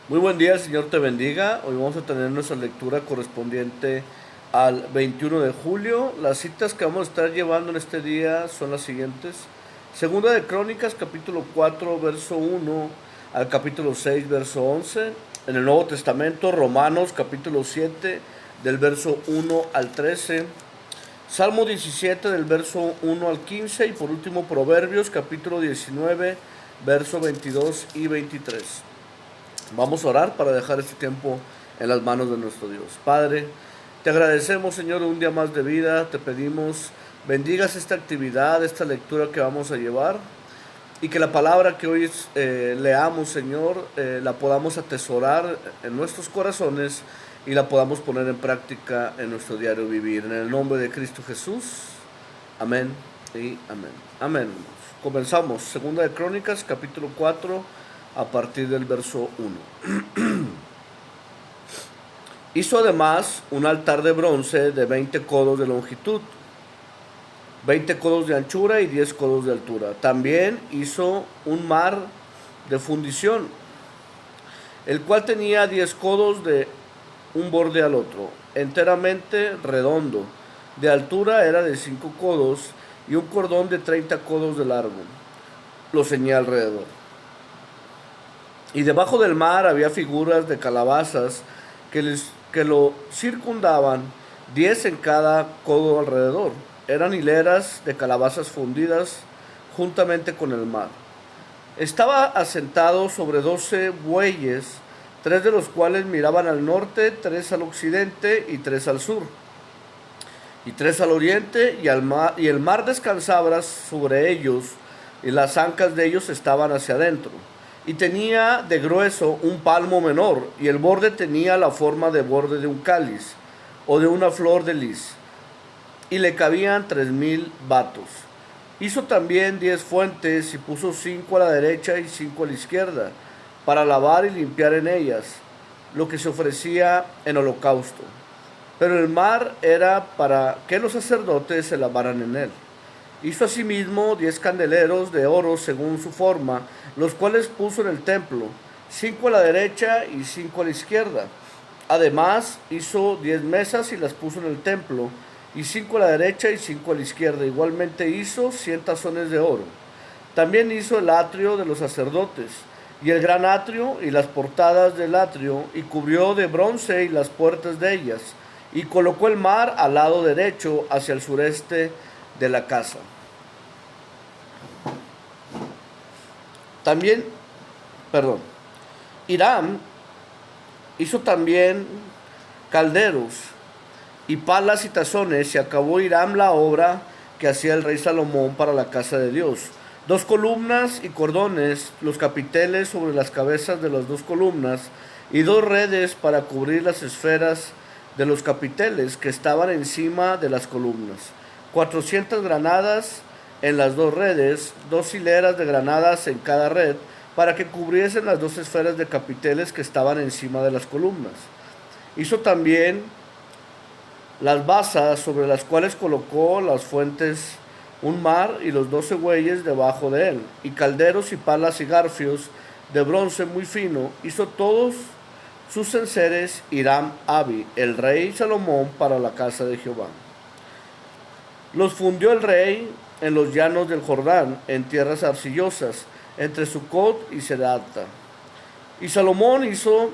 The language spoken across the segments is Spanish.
Muy buen día, el Señor te bendiga. Hoy vamos a tener nuestra lectura correspondiente al 21 de julio. Las citas que vamos a estar llevando en este día son las siguientes. Segunda de Crónicas, capítulo 4, verso 1 al capítulo 6, verso 11. En el Nuevo Testamento, Romanos, capítulo 7, del verso 1 al 13. Salmo 17, del verso 1 al 15. Y por último, Proverbios, capítulo 19, verso 22 y 23. Vamos a orar para dejar este tiempo en las manos de nuestro Dios. Padre, te agradecemos, Señor, un día más de vida. Te pedimos bendigas esta actividad, esta lectura que vamos a llevar, y que la palabra que hoy leamos, Señor, la podamos atesorar en nuestros corazones y la podamos poner en práctica en nuestro diario vivir. En el nombre de Cristo Jesús. Amén y amén. Amén, hermanos. Comenzamos. Segunda de Crónicas, capítulo 4, a partir del verso 1. Hizo además un altar de bronce de 20 codos de longitud, 20 codos de anchura y 10 codos de altura. También hizo un mar de fundición, el cual tenía 10 codos de un borde al otro, enteramente redondo. De altura era de 5 codos y un cordón de 30 codos de largo. Lo ceñía alrededor. Y debajo del mar había figuras de calabazas que lo circundaban, 10 en cada codo alrededor. Eran hileras de calabazas fundidas juntamente con el mar. Estaba asentado sobre 12 bueyes, 3 de los cuales miraban al norte, 3 al occidente y 3 al sur, y 3 al oriente, y el mar descansaba sobre ellos, y las ancas de ellos estaban hacia adentro. Y tenía de grueso un palmo menor, y el borde tenía la forma de borde de un cáliz, o de una flor de lis, y le cabían 3000 batos. Hizo también 10 fuentes, y puso 5 a la derecha y 5 a la izquierda, para lavar y limpiar en ellas lo que se ofrecía en holocausto. Pero el mar era para que los sacerdotes se lavaran en él. Hizo asimismo 10 candeleros de oro según su forma, los cuales puso en el templo, 5 a la derecha y 5 a la izquierda. Además hizo 10 mesas y las puso en el templo, y 5 a la derecha y 5 a la izquierda. Igualmente hizo 100 tazones de oro. También hizo el atrio de los sacerdotes, y el gran atrio y las portadas del atrio, y cubrió de bronce y las puertas de ellas, y colocó el mar al lado derecho hacia el sureste de la casa. También, perdón, Hiram hizo también calderos y palas y tazones, y acabó Hiram la obra que hacía el rey Salomón para la casa de Dios. 2 columnas y cordones, los capiteles sobre las cabezas de las 2 columnas, y 2 redes para cubrir las esferas de los capiteles que estaban encima de las columnas. 400 granadas en las 2 redes, 2 hileras de granadas en cada red, para que cubriesen las 2 esferas de capiteles que estaban encima de las columnas. Hizo también las basas sobre las cuales colocó las fuentes, un mar y los 12 bueyes debajo de él, y calderos y palas y garfios de bronce muy fino. Hizo todos sus enseres Hiram Abi, el rey Salomón, para la casa de Jehová. Los fundió el rey en los llanos del Jordán, en tierras arcillosas, entre Sucot y Sedata. Y Salomón hizo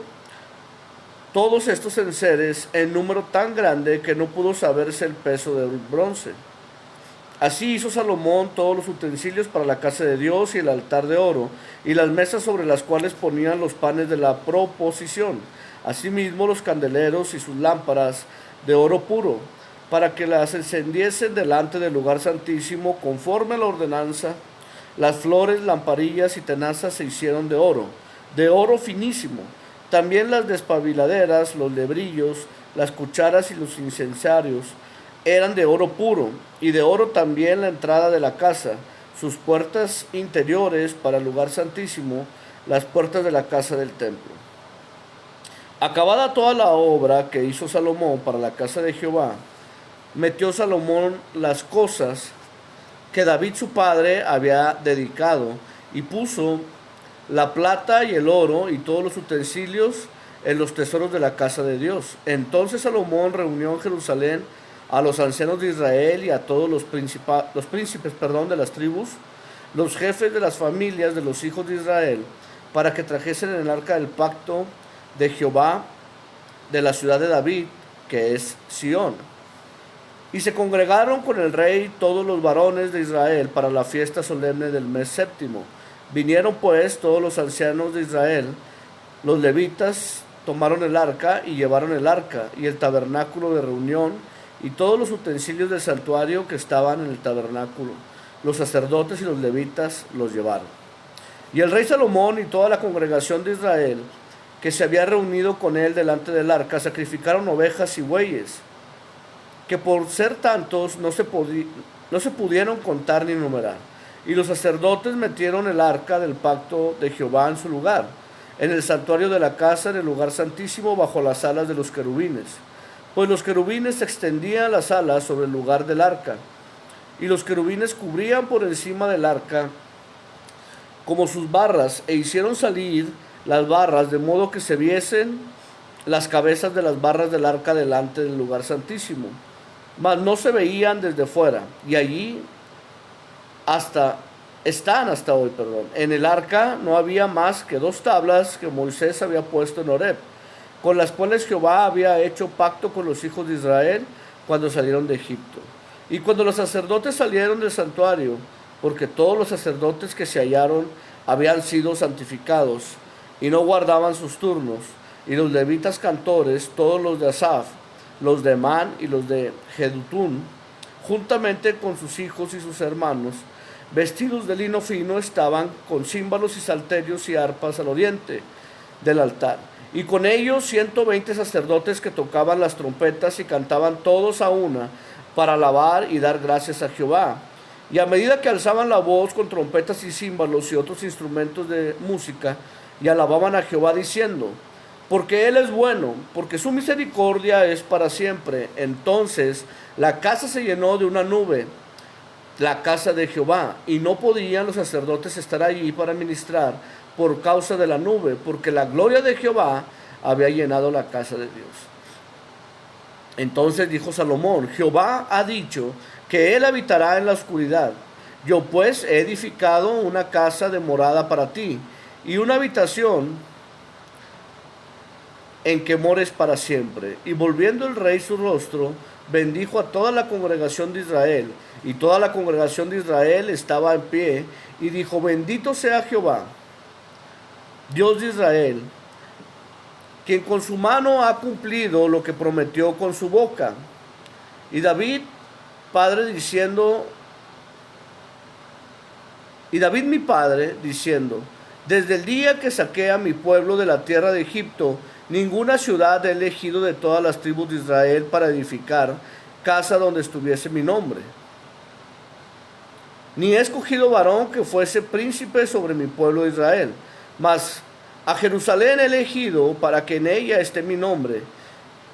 todos estos enseres en número tan grande que no pudo saberse el peso del bronce. Así hizo Salomón todos los utensilios para la casa de Dios y el altar de oro, y las mesas sobre las cuales ponían los panes de la proposición, asimismo los candeleros y sus lámparas de oro puro, para que las encendiesen delante del lugar santísimo conforme a la ordenanza. Las flores, lamparillas y tenazas se hicieron de oro finísimo. También las despabiladeras, los lebrillos, las cucharas y los incensarios eran de oro puro, y de oro también la entrada de la casa, sus puertas interiores para el lugar santísimo, las puertas de la casa del templo. Acabada toda la obra que hizo Salomón para la casa de Jehová, metió Salomón las cosas que David su padre había dedicado, y puso la plata y el oro y todos los utensilios en los tesoros de la casa de Dios. Entonces Salomón reunió en Jerusalén a los ancianos de Israel y a todos los príncipes de las tribus, los jefes de las familias de los hijos de Israel, para que trajesen el arca del pacto de Jehová de la ciudad de David, que es Sión. Y se congregaron con el rey todos los varones de Israel para la fiesta solemne del mes séptimo. Vinieron pues todos los ancianos de Israel, los levitas tomaron el arca y llevaron el arca y el tabernáculo de reunión y todos los utensilios del santuario que estaban en el tabernáculo. Los sacerdotes y los levitas los llevaron. Y el rey Salomón y toda la congregación de Israel, que se había reunido con él delante del arca, sacrificaron ovejas y bueyes, que por ser tantos no se pudieron contar ni numerar. Y los sacerdotes metieron el arca del pacto de Jehová en su lugar, en el santuario de la casa, en el lugar santísimo, bajo las alas de los querubines. Pues los querubines extendían las alas sobre el lugar del arca, y los querubines cubrían por encima del arca como sus barras, e hicieron salir las barras de modo que se viesen las cabezas de las barras del arca delante del lugar santísimo, mas no se veían desde fuera, y allí están hasta hoy. En el arca no había más que 2 tablas que Moisés había puesto en Horeb, con las cuales Jehová había hecho pacto con los hijos de Israel cuando salieron de Egipto. Y cuando los sacerdotes salieron del santuario, porque todos los sacerdotes que se hallaron habían sido santificados y no guardaban sus turnos, y los levitas cantores, todos los de Asaf, los de Emán y los de Jedutún, juntamente con sus hijos y sus hermanos, vestidos de lino fino, estaban con címbalos y salterios y arpas al oriente del altar. Y con ellos 120 sacerdotes que tocaban las trompetas y cantaban todos a una para alabar y dar gracias a Jehová. Y a medida que alzaban la voz con trompetas y címbalos y otros instrumentos de música, y alababan a Jehová diciendo: porque Él es bueno, porque su misericordia es para siempre. Entonces la casa se llenó de una nube, la casa de Jehová, y no podían los sacerdotes estar allí para ministrar por causa de la nube, porque la gloria de Jehová había llenado la casa de Dios. Entonces dijo Salomón: Jehová ha dicho que Él habitará en la oscuridad. Yo pues he edificado una casa de morada para ti, y una habitación en que mores para siempre. Y volviendo el rey su rostro, bendijo a toda la congregación de Israel, y toda la congregación de Israel estaba en pie, y dijo: bendito sea Jehová, Dios de Israel, quien con su mano ha cumplido lo que prometió con su boca. Y David mi padre, diciendo: desde el día que saqué a mi pueblo de la tierra de Egipto, ninguna ciudad he elegido de todas las tribus de Israel para edificar casa donde estuviese mi nombre. Ni he escogido varón que fuese príncipe sobre mi pueblo de Israel, mas a Jerusalén he elegido para que en ella esté mi nombre,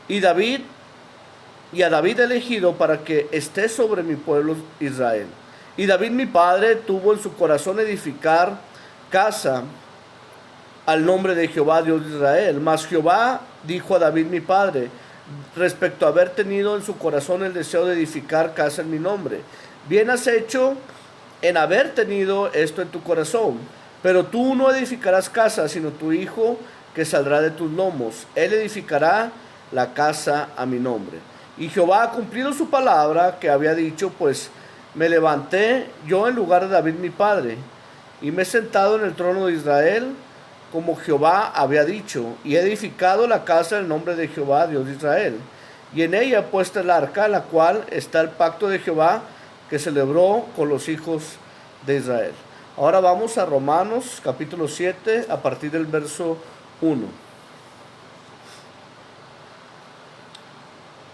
y a David he elegido para que esté sobre mi pueblo Israel. Y David mi padre tuvo en su corazón edificar casa al nombre de Jehová Dios de Israel. Mas Jehová dijo a David mi padre, respecto a haber tenido en su corazón el deseo de edificar casa en mi nombre: bien has hecho en haber tenido esto en tu corazón, pero tú no edificarás casa, sino tu hijo que saldrá de tus lomos, él edificará la casa a mi nombre. Y Jehová ha cumplido su palabra que había dicho, pues me levanté yo en lugar de David mi padre, y me he sentado en el trono de Israel, como Jehová había dicho, y he edificado la casa en el nombre de Jehová, Dios de Israel. Y en ella he puesto el arca, la cual está el pacto de Jehová, que celebró con los hijos de Israel. Ahora vamos a Romanos capítulo 7, a partir del verso 1.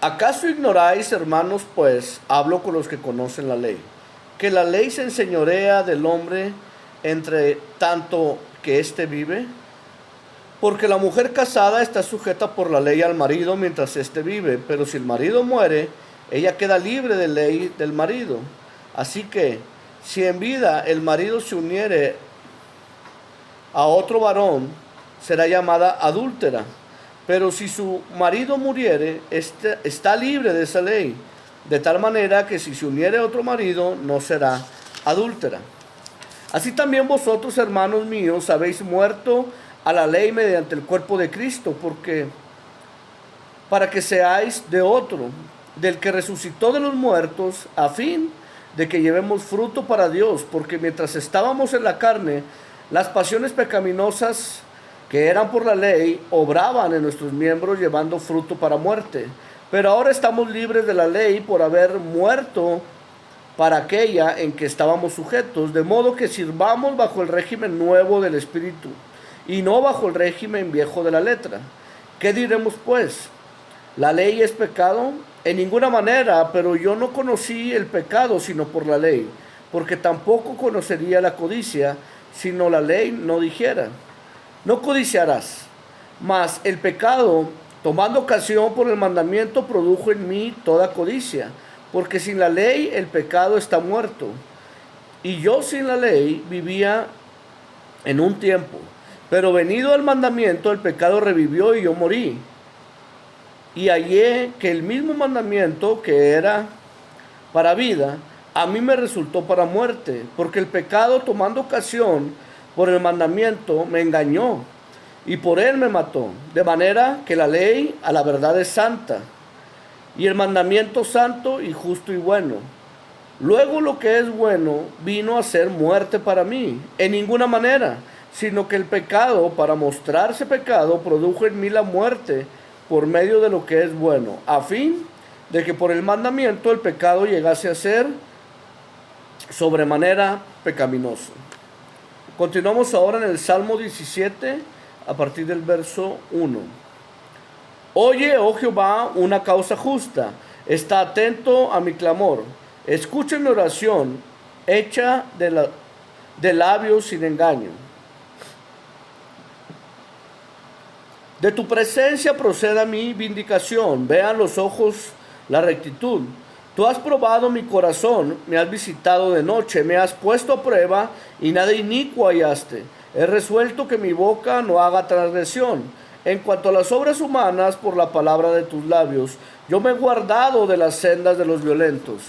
¿Acaso ignoráis, hermanos, pues, hablo con los que conocen la ley, que la ley se enseñorea del hombre entre tanto que éste vive? Porque la mujer casada está sujeta por la ley al marido mientras éste vive, pero si el marido muere, ella queda libre de ley del marido. Así que, si en vida el marido se uniere a otro varón, será llamada adúltera. Pero si su marido muriere, está libre de esa ley, de tal manera que si se uniere a otro marido, no será adúltera. Así también vosotros, hermanos míos, habéis muerto a la ley mediante el cuerpo de Cristo, porque para que seáis de otro, del que resucitó de los muertos, a fin de que llevemos fruto para Dios, porque mientras estábamos en la carne, las pasiones pecaminosas que eran por la ley obraban en nuestros miembros llevando fruto para muerte. Pero ahora estamos libres de la ley por haber muerto para aquella en que estábamos sujetos, de modo que sirvamos bajo el régimen nuevo del Espíritu y no bajo el régimen viejo de la letra. ¿Qué diremos pues? ¿La ley es pecado? En ninguna manera, pero yo no conocí el pecado sino por la ley, porque tampoco conocería la codicia si no la ley no dijera: no codiciarás. Mas el pecado, tomando ocasión por el mandamiento, produjo en mí toda codicia, porque sin la ley el pecado está muerto. Y yo sin la ley vivía en un tiempo, pero venido el mandamiento, el pecado revivió y yo morí. Y hallé que el mismo mandamiento que era para vida, a mí me resultó para muerte, porque el pecado, tomando ocasión por el mandamiento, me engañó y por él me mató, de manera que la ley a la verdad es santa y el mandamiento santo y justo y bueno. Luego lo que es bueno vino a ser muerte para mí, en ninguna manera, sino que el pecado, para mostrarse pecado, produjo en mí la muerte por medio de lo que es bueno, a fin de que por el mandamiento el pecado llegase a ser sobremanera pecaminoso. Continuamos ahora en el Salmo 17, a partir del verso 1. Oye, oh Jehová, una causa justa, está atento a mi clamor, escucha mi oración, hecha de labios sin engaño. De tu presencia proceda mi vindicación, vean los ojos la rectitud. Tú has probado mi corazón, me has visitado de noche, me has puesto a prueba y nada inicuo hallaste. He resuelto que mi boca no haga transgresión. En cuanto a las obras humanas, por la palabra de tus labios, yo me he guardado de las sendas de los violentos.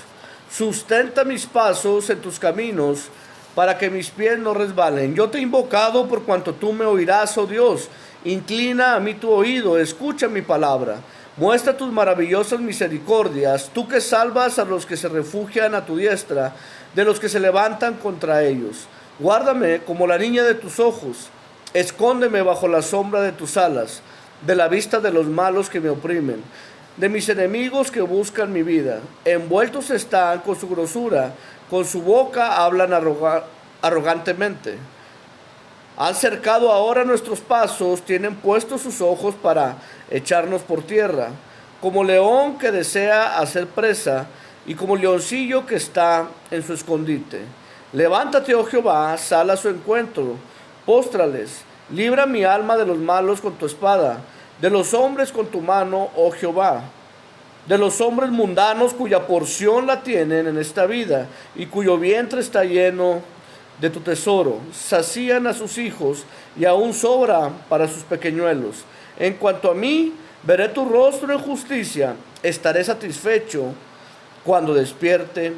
Sustenta mis pasos en tus caminos, para que mis pies no resbalen. Yo te he invocado por cuanto tú me oirás, oh Dios. Inclina a mí tu oído, escucha mi palabra. Muestra tus maravillosas misericordias, tú que salvas a los que se refugian a tu diestra, de los que se levantan contra ellos. Guárdame como la niña de tus ojos, escóndeme bajo la sombra de tus alas, de la vista de los malos que me oprimen, de mis enemigos que buscan mi vida. Envueltos están con su grosura, con su boca hablan arrogantemente. Han cercado ahora nuestros pasos, tienen puestos sus ojos para echarnos por tierra, como león que desea hacer presa, y como leoncillo que está en su escondite. Levántate, oh Jehová, sal a su encuentro, póstrales, libra mi alma de los malos con tu espada, de los hombres con tu mano, oh Jehová, de los hombres mundanos cuya porción la tienen en esta vida, y cuyo vientre está lleno de tu tesoro. Sacían a sus hijos y aún sobra para sus pequeñuelos. En cuanto a mí, veré tu rostro en justicia, estaré satisfecho cuando despierte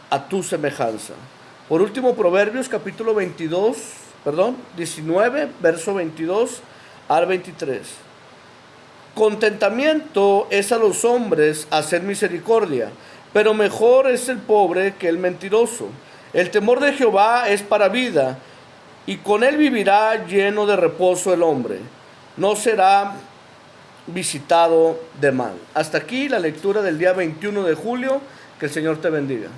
a tu semejanza. Por último, Proverbios capítulo 19, verso 22 al 23. Contentamiento es a los hombres hacer misericordia, pero mejor es el pobre que el mentiroso. El temor de Jehová es para vida, y con él vivirá lleno de reposo el hombre. No será visitado de mal. Hasta aquí la lectura del día 21 de julio. Que el Señor te bendiga.